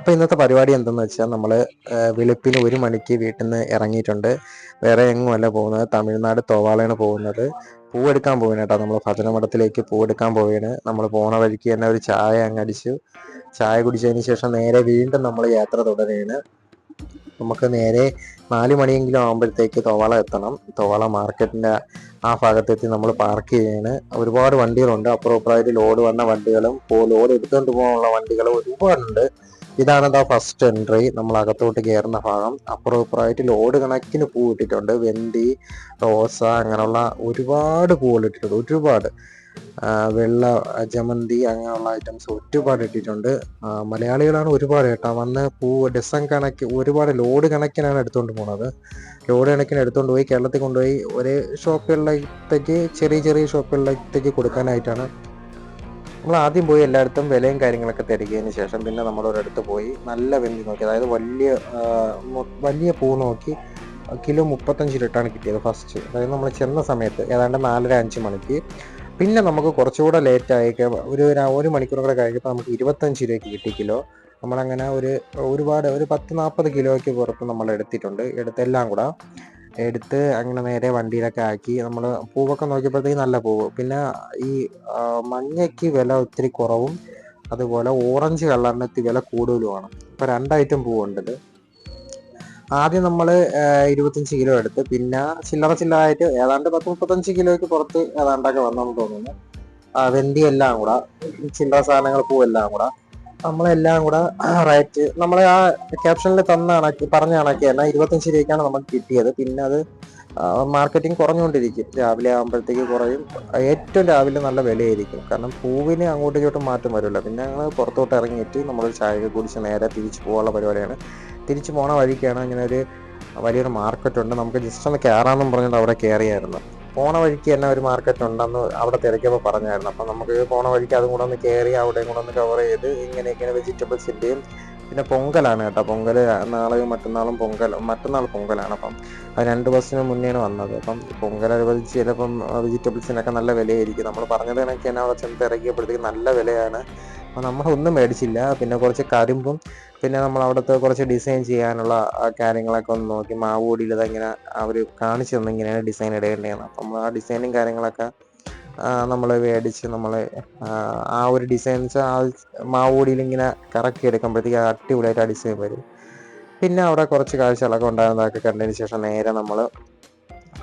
അപ്പോൾ ഇന്നത്തെ പരിപാടി എന്തെന്ന് വെച്ചാൽ നമ്മൾ വെളുപ്പിന് 1 മണിക്ക് വീട്ടിൽ നിന്ന് ഇറങ്ങിയിട്ടുണ്ട്. വേറെ എങ്ങുമല്ല പോകുന്നത്, തമിഴ്നാട് തോവാളയാണ് പോകുന്നത്. പൂവെടുക്കാൻ പോവുകയാണ് കേട്ടോ. നമ്മൾ ഭജനമഠത്തിലേക്ക് പൂവെടുക്കാൻ പോവുകയാണ്. നമ്മൾ പോണ വഴിക്ക് തന്നെ ഒരു ചായ അങ്ങ് അടിച്ചു. ചായ കുടിച്ചതിന് ശേഷം നേരെ വീണ്ടും നമ്മൾ യാത്ര തുടരുകയാണ്. നമുക്ക് നേരെ 4 മണിയെങ്കിലും ആകുമ്പോഴത്തേക്ക് തോവാള എത്തണം. തോവാള മാർക്കറ്റിൻ്റെ ആ ഭാഗത്തെത്തി നമ്മൾ പാർക്ക് ചെയ്യുകയാണ്. ഒരുപാട് വണ്ടികളുണ്ട്, അപ്പുറം ഇപ്പുറമായിട്ട് ലോഡ് വന്ന വണ്ടികളും ലോഡ് എടുത്തുകൊണ്ട് പോകാനുള്ള വണ്ടികളും ഒരുപാടുണ്ട്. ഇതാണ് ഫസ്റ്റ് എൻട്രി, നമ്മൾ അകത്തോട്ട് കയറുന്ന ഭാഗം. അപ്പുറം ഇപ്പുറമായിട്ട് ലോഡ് കണക്കിന് പൂ ഇട്ടിട്ടുണ്ട്. വെന്തി, റോസ, അങ്ങനെയുള്ള ഒരുപാട് പൂവുകൾ ഇട്ടിട്ടുണ്ട്. ഒരുപാട് വെള്ള ജമന്തി അങ്ങനെയുള്ള ഐറ്റംസ് ഒരുപാട് ഇട്ടിട്ടുണ്ട്. മലയാളികളാണ് ഒരുപാട് കേട്ടോ വന്ന് ഡസൻ കണക്ക് ഒരുപാട് ലോഡ് കണക്കിനാണ് എടുത്തുകൊണ്ട് പോകുന്നത്. ലോഡ് കണക്കിന് എടുത്തുകൊണ്ട് പോയി കേരളത്തിൽ കൊണ്ടുപോയി ഒരേ ഷോപ്പുകളിലേക്ക്, ചെറിയ ചെറിയ ഷോപ്പുകളിലേക്ക് കൊടുക്കാനായിട്ടാണ്. നമ്മൾ ആദ്യം പോയി എല്ലായിടത്തും വിലയും കാര്യങ്ങളൊക്കെ തിരക്കിയതിന് ശേഷം പിന്നെ നമ്മളൊരിടത്ത് പോയി നല്ല വെന്തി നോക്കി, അതായത് വലിയ പൂ നോക്കി കിലോ 35 രൂപയാണ് കിട്ടിയത് ഫസ്റ്റ്. അതായത് നമ്മൾ ചെന്ന സമയത്ത് ഏതാണ്ട് 4:30-5 മണിക്ക്. പിന്നെ നമുക്ക് കുറച്ചുകൂടെ ലേറ്റായി, ഒരു മണിക്കൂർ കൂടെ കഴിഞ്ഞപ്പോൾ നമുക്ക് 25 രൂപയ്ക്ക് കിട്ടി കിലോ. നമ്മളങ്ങനെ ഒരുപാട് 10-40 കിലോയ്ക്ക് പുറത്ത് നമ്മൾ എടുത്തെല്ലാം കൂടെ എടുത്ത് അങ്ങനെ നേരെ വണ്ടിയിലൊക്കെ ആക്കി. നമ്മൾ പൂവൊക്കെ നോക്കിയപ്പോഴത്തേക്ക് നല്ല പൂവ്, പിന്നെ ഈ മഞ്ഞയ്ക്ക് വില ഒത്തിരി കുറവും, അതുപോലെ ഓറഞ്ച് കളറിന് വില കൂടുതലുമാണ്. ഇപ്പോൾ 2 ഐറ്റം പൂവുണ്ടത്. ആദ്യം നമ്മൾ 25 കിലോ എടുത്ത്, പിന്നെ ചില്ലറായിട്ട് ഏതാണ്ട് 10-35 കിലോയ്ക്ക് പുറത്ത് ഏതാണ്ടൊക്കെ വന്നെന്ന് തോന്നുന്നു. വെന്തി എല്ലാം കൂടെ, ചില്ലറ സാധനങ്ങൾ പൂവെല്ലാം കൂടെ നമ്മളെല്ലാം കൂടെ റേറ്റ് നമ്മൾ ആ ക്യാപ്ഷനിൽ പറഞ്ഞ കണക്ക് തന്നെ 25 രൂപയ്ക്കാണ് നമുക്ക് കിട്ടിയത്. പിന്നെ അത് മാർക്കറ്റിംഗ് കുറഞ്ഞുകൊണ്ടിരിക്കും, രാവിലെ ആകുമ്പോഴത്തേക്ക് കുറയും. ഏറ്റവും രാവിലെ നല്ല വിലയായിരിക്കും, കാരണം പൂവിന് അങ്ങോട്ടും ഇങ്ങോട്ടും മാറ്റം വരില്ല. പിന്നെ ഞങ്ങൾ പുറത്തോട്ട് ഇറങ്ങിയിട്ട് നമ്മളൊരു ചായയൊക്കെ കുടിച്ച് നേരെ തിരിച്ചു പോകാനുള്ള പരിപാടിയാണ്. തിരിച്ചു പോണ വഴിക്കാണ് ഇങ്ങനെ വലിയൊരു മാർക്കറ്റുണ്ട്, നമുക്ക് ജസ്റ്റ് ഒന്ന് കയറാമെന്നും പറഞ്ഞിട്ട് അവിടെ കയറിയായിരുന്നു. പോണ വഴിക്ക് തന്നെ ഒരു മാർക്കറ്റ് ഉണ്ടെന്ന് അവിടെ തിരക്കിയപ്പോൾ പറഞ്ഞായിരുന്നു. അപ്പം നമുക്ക് പോണ വഴിക്ക് അതും കൂടെ ഒന്ന് കയറി അവിടെയും കൂടെ ഒന്ന് കവർ ചെയ്ത് ഇങ്ങനെ വെജിറ്റബിൾസിൻ്റെയും, പിന്നെ പൊങ്കലാണ് കേട്ടോ. പൊങ്കൽ നാളെയും മറ്റന്നാളും മറ്റന്നാൾ പൊങ്കലാണ്. അപ്പം അത് 2 ബസ്സിന് മുന്നേയാണ് വന്നത്. അപ്പം പൊങ്കൽ അനുബന്ധിച്ച് ചിലപ്പം വെജിറ്റബിൾസിനൊക്കെ നല്ല വിലയായിരിക്കും. നമ്മൾ പറഞ്ഞത് കണക്ക് തന്നെ അവിടെ ചെന്ന് ഇറങ്ങിയപ്പോഴത്തേക്ക് നല്ല വിലയാണ്. അപ്പോൾ നമ്മളൊന്നും മേടിച്ചില്ല. പിന്നെ കുറച്ച് കരിമ്പും, പിന്നെ നമ്മൾ അവിടുത്തെ കുറച്ച് ഡിസൈൻ ചെയ്യാനുള്ള കാര്യങ്ങളൊക്കെ ഒന്ന് നോക്കി. മാവോടിയിൽ ഇതെങ്ങനെ അവർ കാണിച്ചു തന്നെ ഇങ്ങനെയാണ് ഡിസൈൻ ഇടേണ്ടതെന്ന്. അപ്പം നമ്മൾ ആ ഡിസൈനും കാര്യങ്ങളൊക്കെ നമ്മൾ മേടിച്ച് നമ്മൾ ആ ഒരു ഡിസൈൻസ് ആ മാവോടിയിൽ ഇങ്ങനെ കറക്കി എടുക്കുമ്പോഴത്തേക്ക് അടിപൊളിയായിട്ട് ആ ഡിസൈൻ വരും. പിന്നെ അവിടെ കുറച്ച് കാഴ്ചകളൊക്കെ ഉണ്ടായിരുന്നതൊക്കെ കണ്ടതിന് ശേഷം നേരെ നമ്മൾ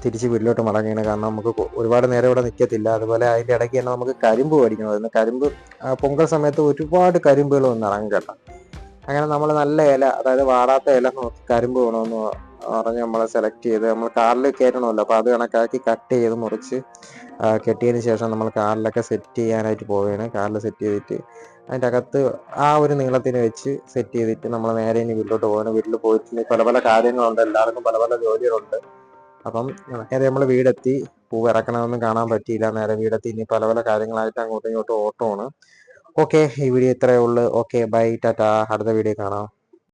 തിരിച്ച് വീട്ടിലോട്ട് മടങ്ങുകയാണ്. കാരണം നമുക്ക് ഒരുപാട് നേരം ഇവിടെ നിൽക്കത്തില്ല. അതുപോലെ അതിൻ്റെ ഇടയ്ക്ക് തന്നെ നമുക്ക് കരിമ്പ് മേടിക്കണമായിരുന്നു. പൊങ്കൽ സമയത്ത് ഒരുപാട് കരിമ്പുകൾ വന്ന് ഇറങ്ങും കേട്ടോ. അങ്ങനെ നമ്മൾ നല്ല ഇല, അതായത് വാടാത്ത ഇല നോക്കി കരിമ്പ് വേണമെന്ന് പറഞ്ഞ് നമ്മൾ സെലക്ട് ചെയ്ത് നമ്മൾ കാറിൽ കയറ്റണമല്ലോ. അപ്പോൾ അത് കണക്കാക്കി കട്ട് ചെയ്ത് മുറിച്ച് കെട്ടിയതിന് ശേഷം നമ്മൾ കാറിലൊക്കെ സെറ്റ് ചെയ്യാനായിട്ട് പോവുകയാണ്. കാറിൽ സെറ്റ് ചെയ്തിട്ട് അതിൻ്റെ അകത്ത് ആ ഒരു നീളത്തിന് വെച്ച് സെറ്റ് ചെയ്തിട്ട് നമ്മൾ നേരെ ഇനി വീട്ടിലോട്ട് പോകണം. വീട്ടിൽ പോയിട്ട് പല പല കാര്യങ്ങളുണ്ട്, എല്ലാവർക്കും പല പല ജോലികളുണ്ട്. അപ്പം നേരെ നമ്മൾ വീടെത്തി. പൂവ് ഇറക്കണമെന്നും കാണാൻ പറ്റിയില്ല. നേരെ വീടെത്തി ഇനി പല പല കാര്യങ്ങളായിട്ട് അങ്ങോട്ടും ഇങ്ങോട്ടും ഓട്ടമാണ്. ഓക്കെ, ഈ വീഡിയോ ഇത്രയേ ഉള്ളൂ. Okay, bye, tata. അടുത്ത വീഡിയോ കാണാം.